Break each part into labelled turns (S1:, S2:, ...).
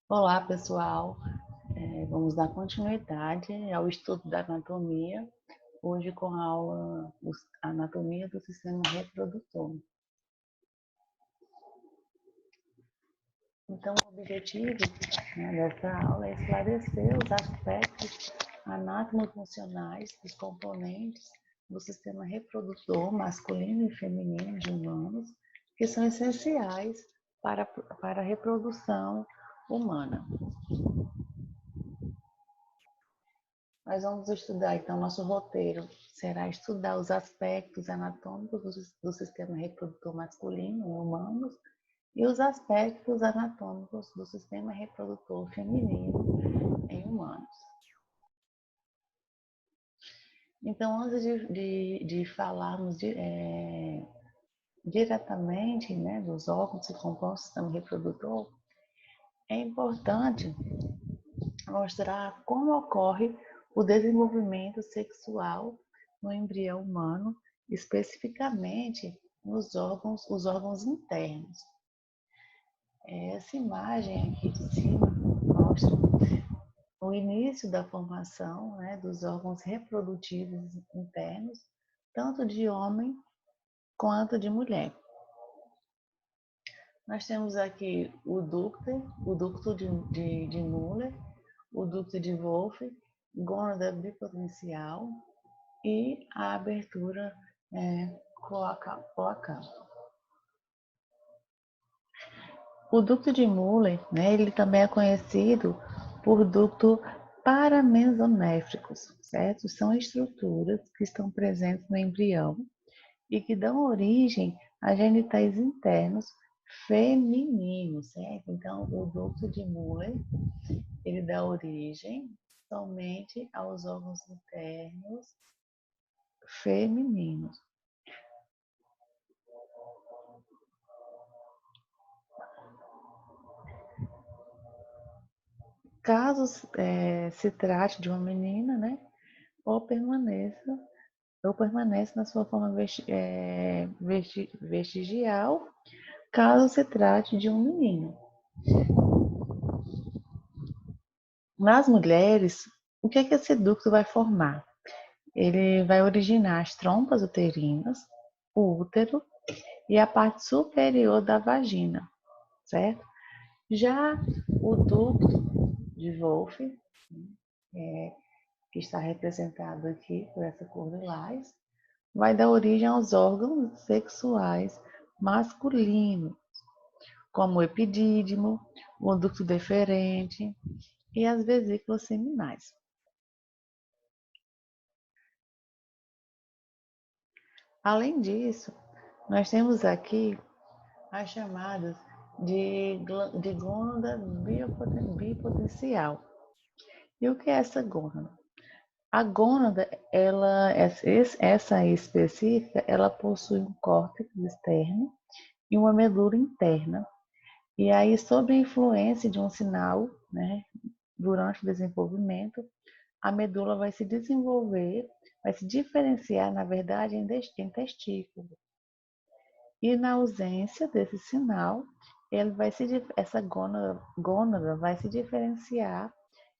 S1: Olá, pessoal. Vamos dar continuidade ao estudo da anatomia, hoje com a aula Anatomia do Sistema Reprodutor. Então, o objetivo, dessa aula é esclarecer os aspectos anatomofuncionais dos componentes do sistema reprodutor masculino e feminino de humanos, que são essenciais para a reprodução humana. Nós vamos estudar, então, nosso roteiro será estudar os aspectos anatômicos do sistema reprodutor masculino em humanos e os aspectos anatômicos do sistema reprodutor feminino em humanos. Então, antes de falarmos diretamente, dos órgãos que compõem o sistema reprodutor, é importante mostrar como ocorre o desenvolvimento sexual no embrião humano, especificamente os órgãos internos. Essa imagem aqui de cima mostra o início da formação, dos órgãos reprodutivos internos, tanto de homem quanto de mulher. Nós temos aqui o ducto de Muller, o ducto de Wolff, gônada bipotencial e a abertura cloacal. O ducto de Muller, ele também é conhecido por ducto paramesonéfricos, certo? São estruturas que estão presentes no embrião e que dão origem a genitais internos femininos, certo? Então, o ducto de Muller, ele dá origem somente aos órgãos internos femininos. Caso se trate de uma menina, ou permanece na sua forma vestigial, caso se trate de um menino. Nas mulheres, o que é que esse ducto vai formar? Ele vai originar as trompas uterinas, o útero e a parte superior da vagina, certo? Já o ducto de Wolff, que está representado aqui por essa cor lilás, vai dar origem aos órgãos sexuais masculinos, como o epidídimo, o ducto deferente e as vesículas seminais. Além disso, nós temos aqui as chamadas de gônada bipotencial. E o que é essa gônada? A gônada, essa específica, ela possui um córtex externo e uma medula interna. E aí, sob a influência de um sinal, durante o desenvolvimento, a medula vai se desenvolver, vai se diferenciar, na verdade, em testículo. E na ausência desse sinal, essa gônada vai se diferenciar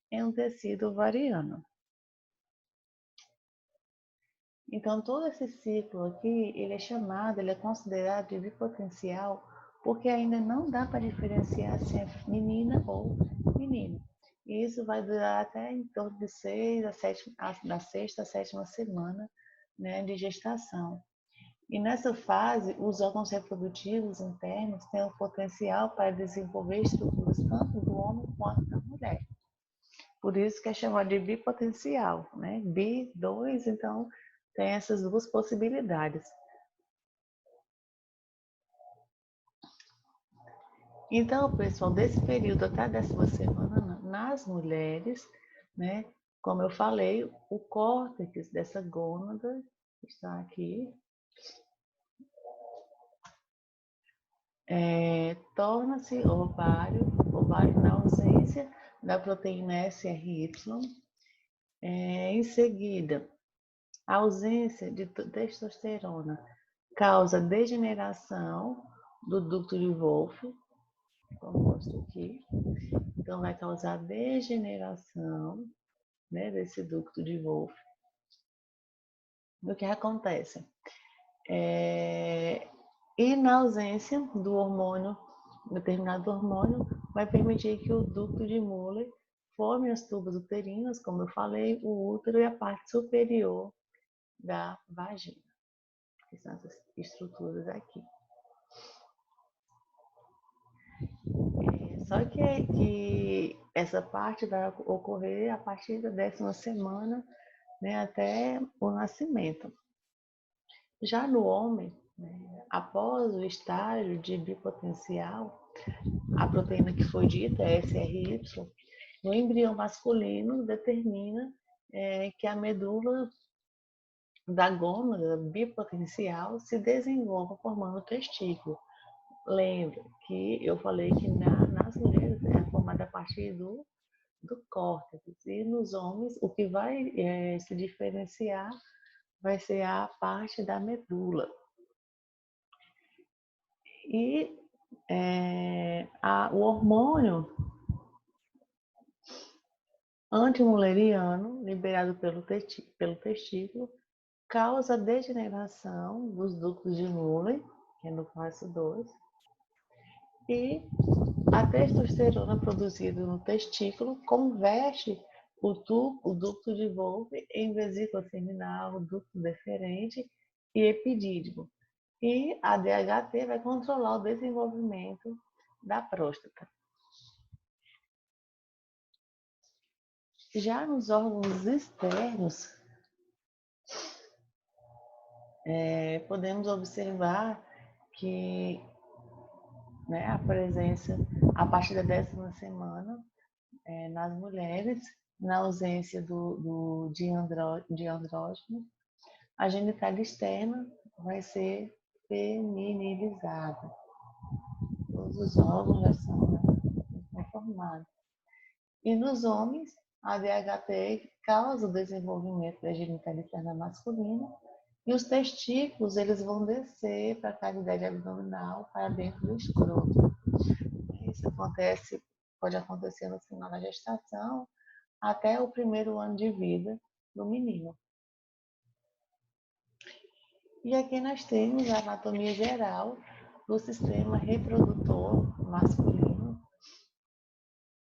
S1: em um tecido ovariano. Então, todo esse ciclo aqui, ele é considerado de bipotencial, porque ainda não dá para diferenciar se é menina ou menino. E isso vai durar até em torno de da sexta a sétima semana, de gestação. E nessa fase, os órgãos reprodutivos internos têm o potencial para desenvolver estruturas tanto do homem quanto da mulher. Por isso que é chamado de bipotencial, Bi, dois, então tem essas duas possibilidades. Então, pessoal, desse período até a 10ª semana, nas mulheres, como eu falei, o córtex dessa gônada está aqui, torna-se ovário na ausência da proteína SRY. Em seguida, a ausência de testosterona causa degeneração do ducto de Wolff, como mostro aqui. Então, vai causar degeneração, né, desse ducto de Wolff. O que acontece? E na ausência do hormônio, determinado hormônio, vai permitir que o ducto de Muller forme as tubas uterinas, como eu falei, o útero e a parte superior da vagina, que são essas estruturas aqui. Só que essa parte vai ocorrer a partir da 10ª semana, né, até o nascimento. Já no homem, né, após o estágio de bipotencial, a proteína que foi dita, SRY, no embrião masculino determina que a medula da gônada bipotencial se desenvolva formando o testículo. Lembra que eu falei que nas mulheres é formada a partir do córtex, e nos homens o que vai se diferenciar vai ser a parte da medula. E o hormônio antimuleriano, liberado pelo testículo, causa degeneração dos ductos de Muller, que é no passo 2, e a testosterona produzida no testículo converte o ducto de Wolff em vesícula seminal, ducto deferente e epidídimo. E a DHT vai controlar o desenvolvimento da próstata. Já nos órgãos externos, podemos observar que, né, a presença, a partir da 10ª semana, nas mulheres, na ausência de andrógeno, a genitália externa vai ser feminilizada. Todos os órgãos já são formados. E nos homens, a DHT causa o desenvolvimento da genitália externa masculina, e os testículos eles vão descer para a cavidade abdominal, para dentro do escroto. Isso pode acontecer no final da gestação, até o primeiro ano de vida do menino. E aqui nós temos a anatomia geral do sistema reprodutor masculino,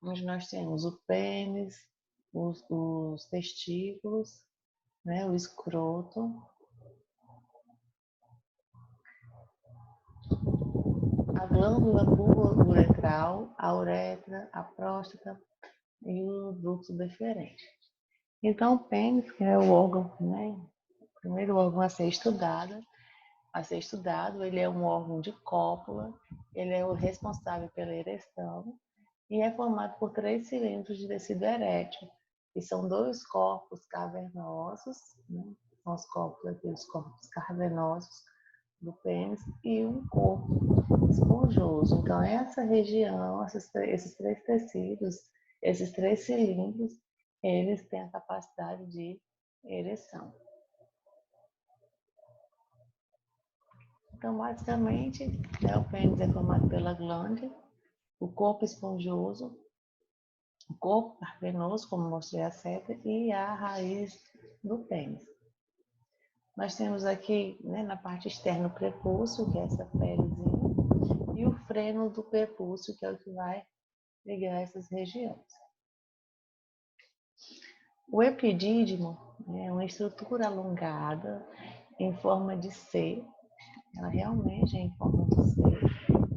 S1: onde nós temos o pênis, os testículos, né, o escroto, a glândula uretral, a uretra, a próstata e o ducto deferente. Então, o pênis, que é o órgão, né, o primeiro órgão a ser estudado, ele é um órgão de cópula, ele é o responsável pela ereção e é formado por 3 cilindros de tecido erétil, que são 2 corpos cavernosos, né, são aqueles corpos cavernosos do pênis, e um corpo esponjoso. Então, essa região, esses 3 tecidos, esses 3 cilindros, eles têm a capacidade de ereção. Então, basicamente, o pênis é formado pela glândula, o corpo esponjoso, o corpo cavernoso, como mostrei a seta, e a raiz do pênis. Nós temos aqui, né, na parte externa, o prepúcio, que é essa pelezinha, e o freno do prepúcio, que é o que vai ligar essas regiões. O epidídimo é uma estrutura alongada em forma de C, ela realmente é em forma de C,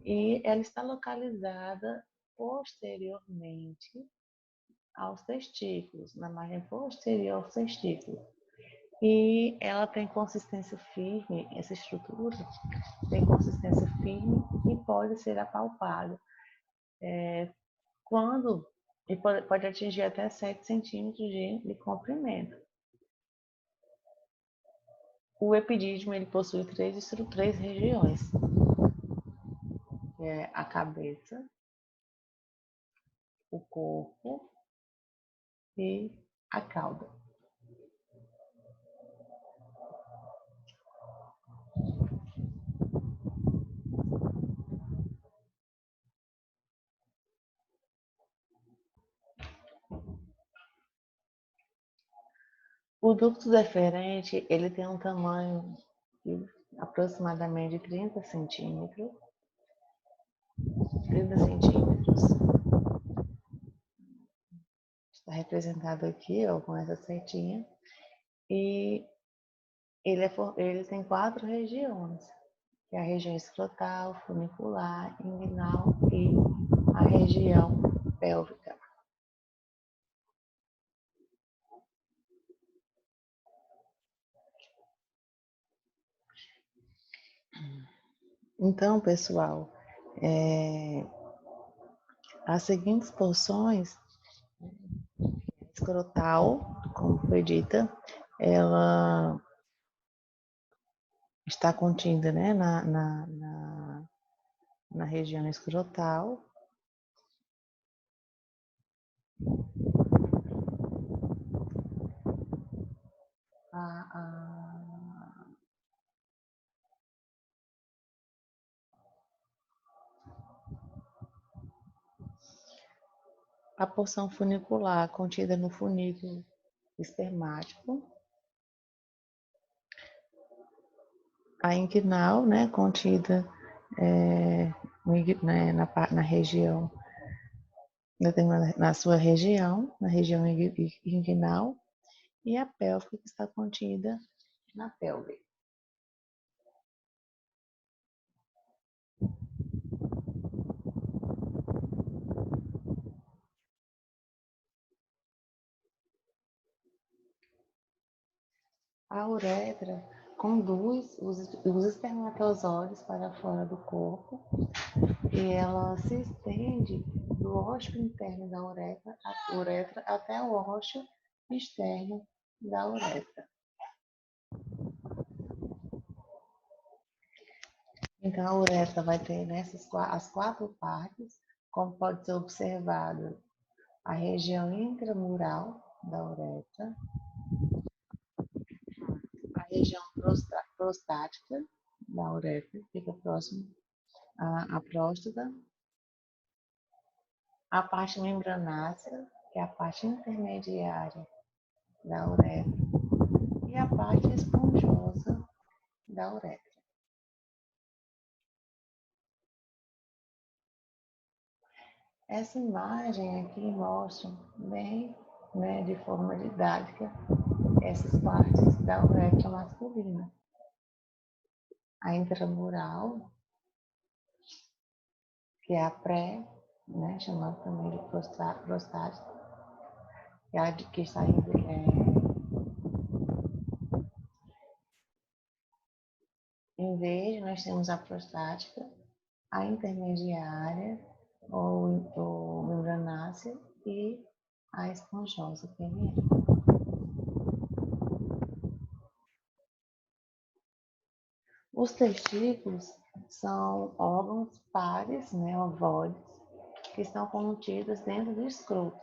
S1: e ela está localizada posteriormente aos testículos, na margem posterior aos testículos. E ela tem consistência firme, essa estrutura tem consistência firme e pode ser apalpada e pode atingir até 7 centímetros de comprimento. O epidídimo ele possui 3 regiões, que é a cabeça, o corpo e a cauda. O ducto deferente, ele tem um tamanho de aproximadamente 30 centímetros. 30 centímetros. Está representado aqui, ó, com essa setinha. E ele tem 4 regiões, que é a região escrotal, funicular, inguinal e a região pélvica. Então, pessoal, as seguintes porções, escrotal, como foi dita, ela está contida, né, na região escrotal. A, a, a porção funicular contida no funículo espermático. A inguinal, né, contida na região, na sua região, na região inguinal, e a pélvica que está contida na pelve. A uretra conduz os espermatozoides para fora do corpo e ela se estende do ósseo interno da uretra até o ósseo externo da uretra. Então, a uretra vai ter as 4 partes, como pode ser observado a região intramural da uretra, a região prostática da uretra, fica próximo à próstata, a parte membranácea, que é a parte intermediária da uretra, e a parte esponjosa da uretra. Essa imagem aqui mostra bem, né, de forma didática, essas partes da uretra masculina. A intramural, que é a pré, né, chamada também de prostática, que é a que está em verde, nós temos a prostática, a intermediária, ou membranácea, e a esponjosa, PME. Os testículos são órgãos pares, né, ovoides, que estão contidos dentro do escroto.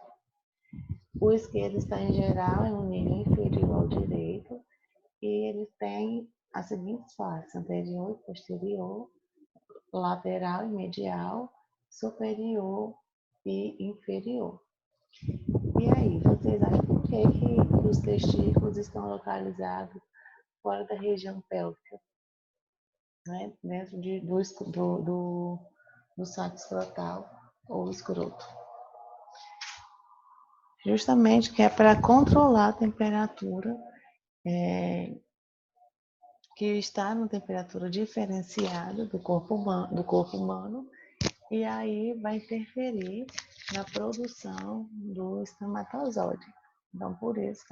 S1: O esquerdo está, em geral, em um nível inferior ao direito, e ele tem as seguintes partes: anterior e posterior, lateral e medial, superior e inferior. E aí, vocês acham por que os testículos estão localizados fora da região pélvica, né? Dentro do saco escrotal ou escroto? Justamente que é para controlar a temperatura, que está numa temperatura diferenciada do corpo humano, e aí vai interferir na produção do espermatozoide. Então, por isso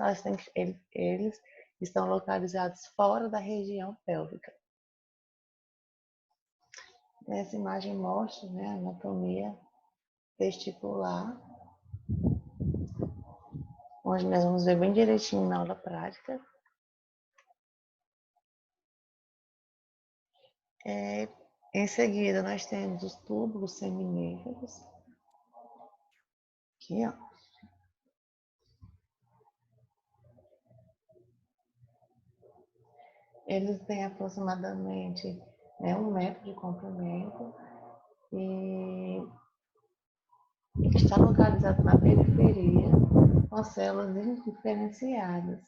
S1: que eles estão localizados fora da região pélvica. Essa imagem mostra, né, a anatomia testicular, onde nós vamos ver bem direitinho na aula prática. Em seguida, nós temos os túbulos seminíferos. Aqui, ó. Eles têm aproximadamente 1 metro de comprimento e está localizado na periferia, com células indiferenciadas.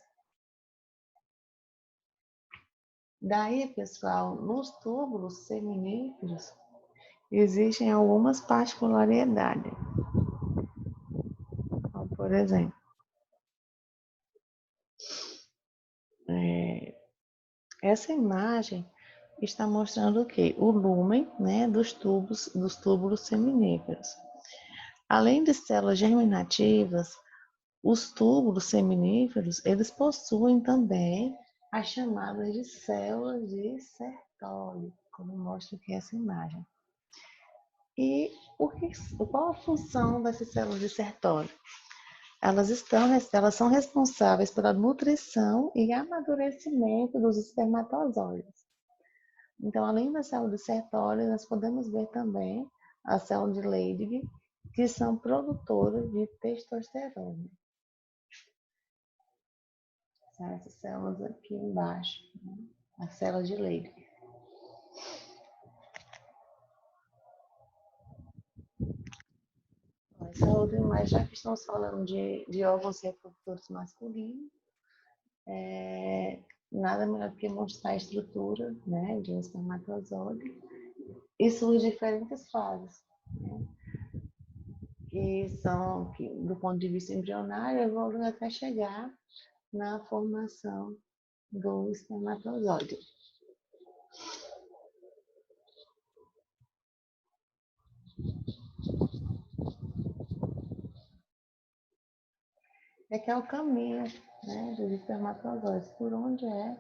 S1: Daí, pessoal, nos túbulos seminíferos existem algumas particularidades. Então, por exemplo, essa imagem está mostrando o quê? O lúmen, né, dos túbulos seminíferos. Além de células germinativas, os túbulos seminíferos, eles possuem também as chamadas de células de Sertoli, como mostra aqui essa imagem. E qual a função dessas células de Sertoli? Elas são responsáveis pela nutrição e amadurecimento dos espermatozoides. Então, além da célula de Sertoli, nós podemos ver também a célula de Leydig, que são produtoras de testosterona. São essas células aqui embaixo, né? A célula de Leydig. Essa outra imagem, já que estamos falando de órgãos reprodutores masculinos, nada melhor do que mostrar a estrutura, né, de um espermatozoide e suas diferentes fases, né, que do ponto de vista embrionário, evoluem até chegar na formação do espermatozoide. É que é o caminho, né, dos espermatozoides, por onde é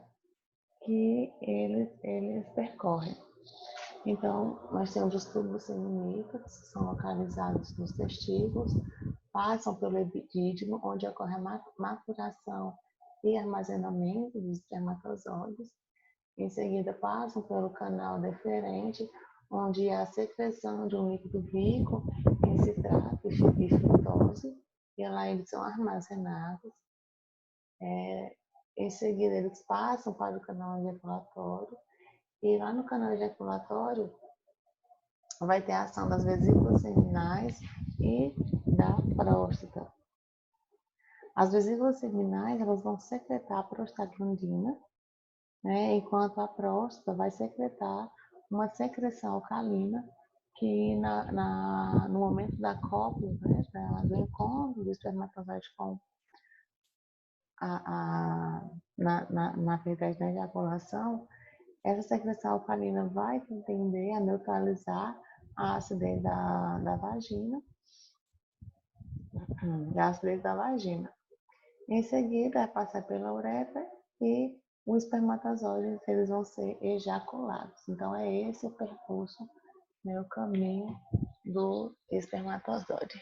S1: que eles percorrem. Então, nós temos os túbulos seminíferos, que são localizados nos testículos, passam pelo epidídimo, onde ocorre a maturação e armazenamento dos espermatozoides. Em seguida, passam pelo canal deferente, onde há a secreção de um líquido rico em citrato e frutose, e lá eles são armazenados. Em seguida, eles passam para o canal ejaculatório, e lá no canal ejaculatório vai ter a ação das vesículas seminais e da próstata. As vesículas seminais, elas vão secretar a prostaglandina, né, enquanto a próstata vai secretar uma secreção alcalina que no momento da cópula, né, do encontro do espermatozoide com na verdade, na ejaculação, essa secreção alcalina vai tender a neutralizar a acidez da vagina, Em seguida, vai passar pela uretra e os espermatozoides eles vão ser ejaculados. Então, é esse o percurso, né, o caminho do espermatozoide.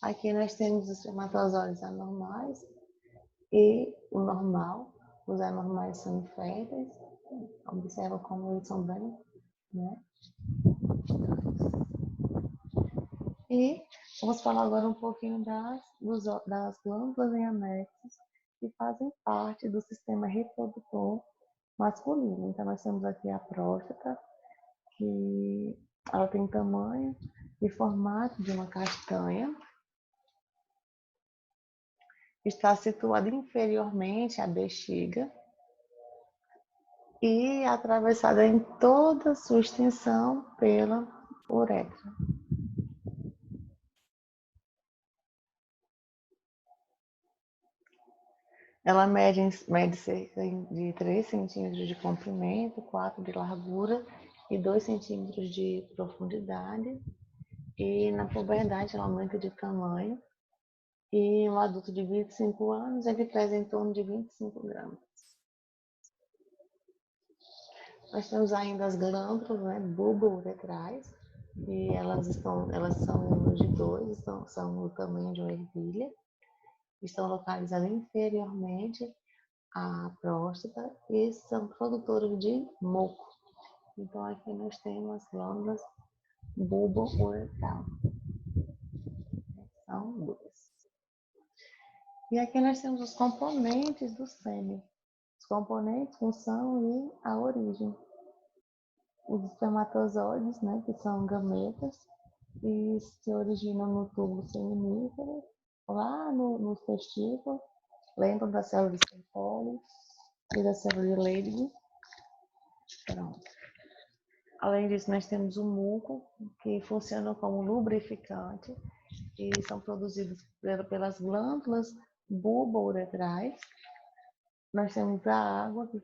S1: Aqui nós temos os espermatozoides anormais e o normal. Os anormais são inférteis. Observa como eles são bem, né? E vamos falar agora um pouquinho das glândulas em anexos que fazem parte do sistema reprodutor masculino. Então, nós temos aqui a próstata, que ela tem tamanho e formato de uma castanha. Está situada inferiormente à bexiga e atravessada em toda a sua extensão pela uretra. Ela mede cerca de 3 centímetros de comprimento, 4 de largura e 2 centímetros de profundidade. E na puberdade ela aumenta de tamanho. E um adulto de 25 anos ele pesa em torno de 25 gramas. Nós temos ainda as glândulas, né, bulbo-uretrais, e elas são em número de 2, são do tamanho de uma ervilha. Estão localizadas inferiormente à próstata e são produtoras de moco. Então, aqui nós temos as glândulas bulbo-uretral. São duas. E aqui nós temos os componentes do sêmen. Os componentes, função e a origem. Os espermatozoides, né, que são gametas, e se originam no túbulo seminífero, lá nos testículos, lembram da célula de Sertoli. e da célula de Leydig. Pronto. Além disso, nós temos o muco, que funciona como lubrificante, e são produzidos pelas glândulas bulbouretrais. Nós temos a água, que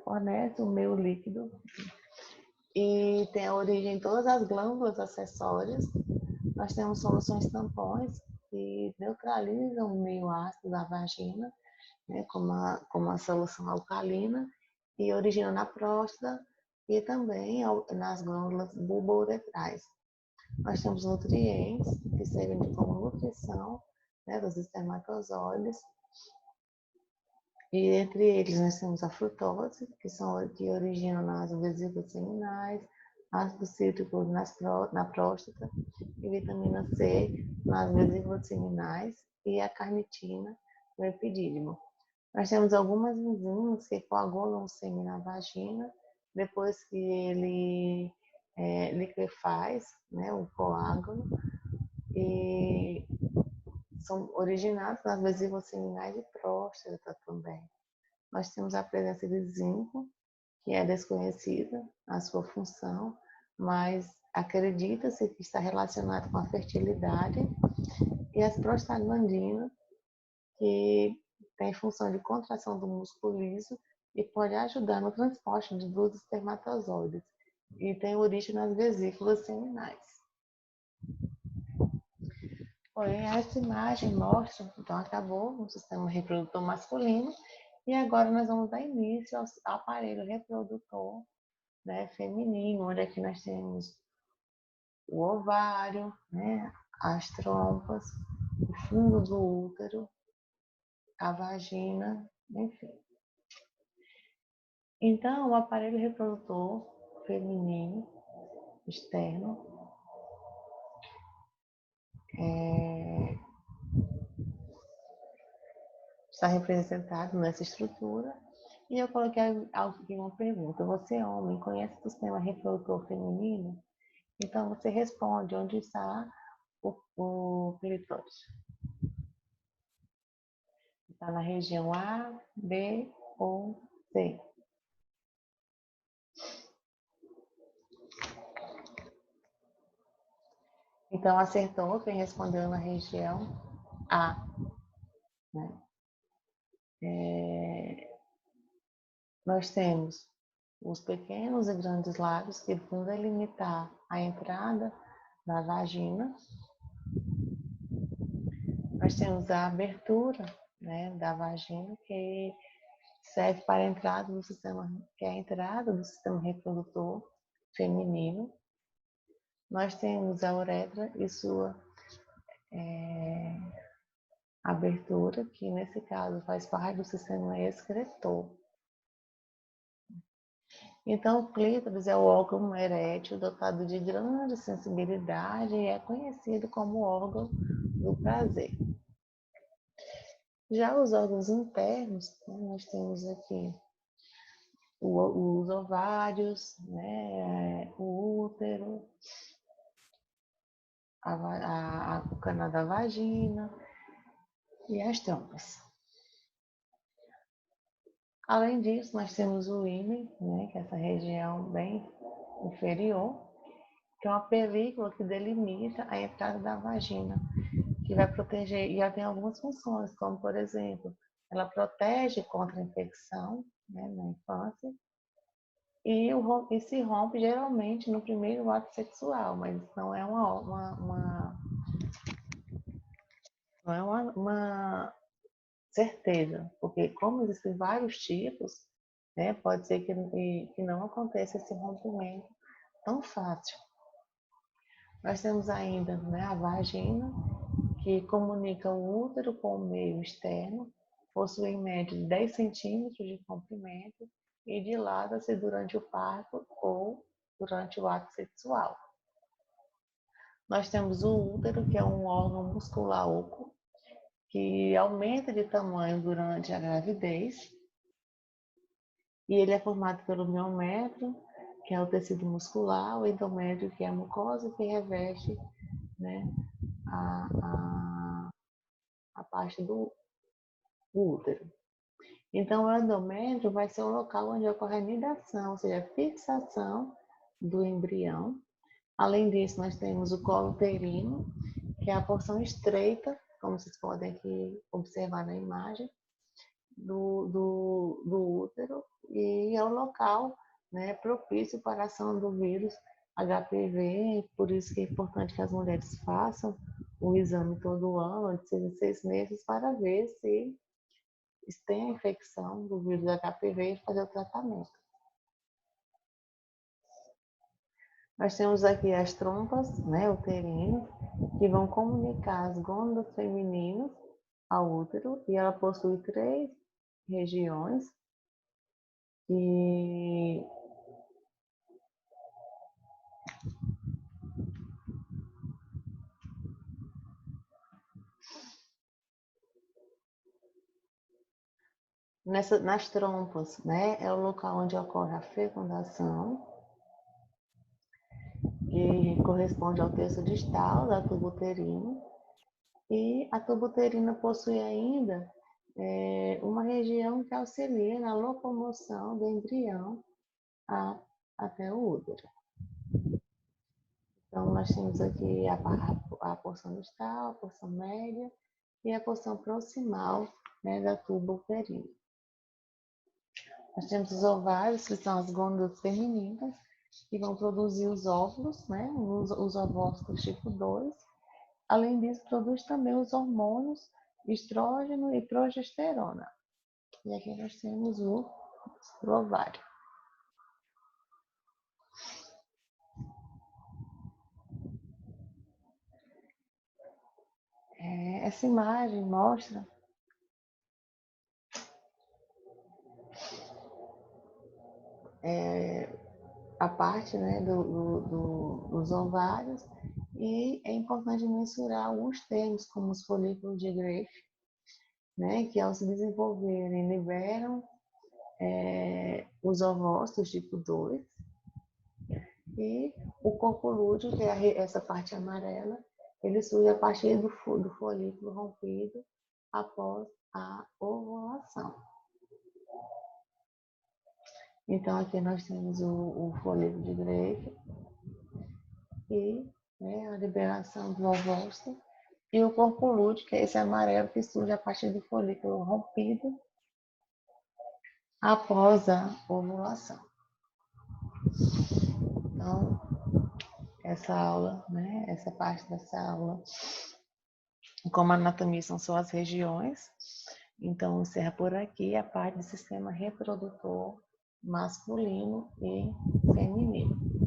S1: fornece o meio líquido, e tem a origem em todas as glândulas acessórias. Nós temos soluções tampões, que neutralizam o meio ácido da vagina, né, como a solução alcalina, e origina na próstata e também nas glândulas bulbouretrais. Nós temos nutrientes que servem como nutrição, né, dos espermatozoides, e entre eles nós temos a frutose, que origina nas vesículas seminais, ácido cítrico na próstata, e vitamina C nas vesículas seminais, e a carnitina no epidídimo. Nós temos algumas enzimas que coagulam o sêmen na vagina, depois que ele liquefaz, né, o coágulo, e são originados nas vesículas seminais e próstata também. Nós temos a presença de zinco, que é desconhecida a sua função, mas acredita-se que está relacionado com a fertilidade, e as prostaglandinas, que tem função de contração do músculo liso e pode ajudar no transporte dos espermatozoides, e tem origem nas vesículas seminais. Porém, essa imagem mostra, então acabou o sistema reprodutor masculino, e agora nós vamos dar início ao aparelho reprodutor, né, feminino, onde aqui nós temos o ovário, né, as trompas, o fundo do útero, a vagina, enfim. Então, o aparelho reprodutor feminino externo está representado nessa estrutura. E eu coloquei aqui uma pergunta: você, homem, conhece o sistema reprodutor feminino? Então, você responde onde está o clitóris. Está na região A, B ou C? Então, acertou quem respondeu na região A. Né? Nós temos os pequenos e grandes lábios, que vão delimitar a entrada da vagina. Nós temos a abertura, né, da vagina, que serve para a entrada do sistema, que é a entrada do sistema reprodutor feminino. Nós temos a uretra e sua abertura, que nesse caso faz parte do sistema excretor. Então, o clítoris é o órgão erétil dotado de grande sensibilidade e é conhecido como órgão do prazer. Já os órgãos internos, né, nós temos aqui os ovários, né, o útero, o canal da vagina e as trompas. Além disso, nós temos o ímen, né, que é essa região bem inferior, que é uma película que delimita a entrada da vagina, que vai proteger, e ela tem algumas funções, como, por exemplo, ela protege contra a infecção, né, na infância, e se rompe geralmente no primeiro ato sexual, mas não é uma certeza, porque como existem vários tipos, né, pode ser que não aconteça esse rompimento tão fácil. Nós temos ainda, né, a vagina, que comunica o útero com o meio externo, possui em média 10 centímetros de comprimento e dilata-se durante o parto ou durante o ato sexual. Nós temos o útero, que é um órgão muscular oco, que aumenta de tamanho durante a gravidez, e ele é formado pelo miométrio, que é o tecido muscular, o endométrio, que é a mucosa que reveste, né, a parte do útero. Então, o endométrio vai ser o local onde ocorre a nidação, ou seja, a fixação do embrião. Além disso, nós temos o colo uterino, que é a porção estreita, como vocês podem aqui observar na imagem, do útero, e é o local, né, propício para a ação do vírus HPV, por isso que é importante que as mulheres façam o exame todo ano, de 6 em 6 meses, para ver se tem a infecção do vírus HPV e fazer o tratamento. Nós temos aqui as trompas, né, uterinas, que vão comunicar as gônadas femininas ao útero, e ela possui 3 regiões, e nas trompas, né, é o local onde ocorre a fecundação, que corresponde ao terço distal da tuba uterina, e a tuba uterina possui ainda uma região que auxilia na locomoção do embrião até o útero. Então, nós temos aqui a porção distal, a porção média e a porção proximal, né, da tuba uterina. Nós temos os ovários, que são as gônadas femininas, que vão produzir os óvulos, né, os ovócitos tipo 2. Além disso, produz também os hormônios estrógeno e progesterona. E aqui nós temos o ovário. Essa imagem mostra a parte, né, dos ovários, e é importante mensurar alguns termos, como os folículos de Grafe, né, que ao se desenvolverem liberam os ovócitos tipo 2, e o corpo lúteo, que é essa parte amarela, ele surge a partir do folículo rompido após a ovulação. Então, aqui nós temos o folículo de Grafe e, né, a liberação do ovócito, e o corpo lúteo, que é esse amarelo que surge a partir do folículo rompido após a ovulação. Então, essa aula, né, essa parte dessa aula, como a anatomia são só as regiões, então encerra por aqui a parte do sistema reprodutor masculino e feminino.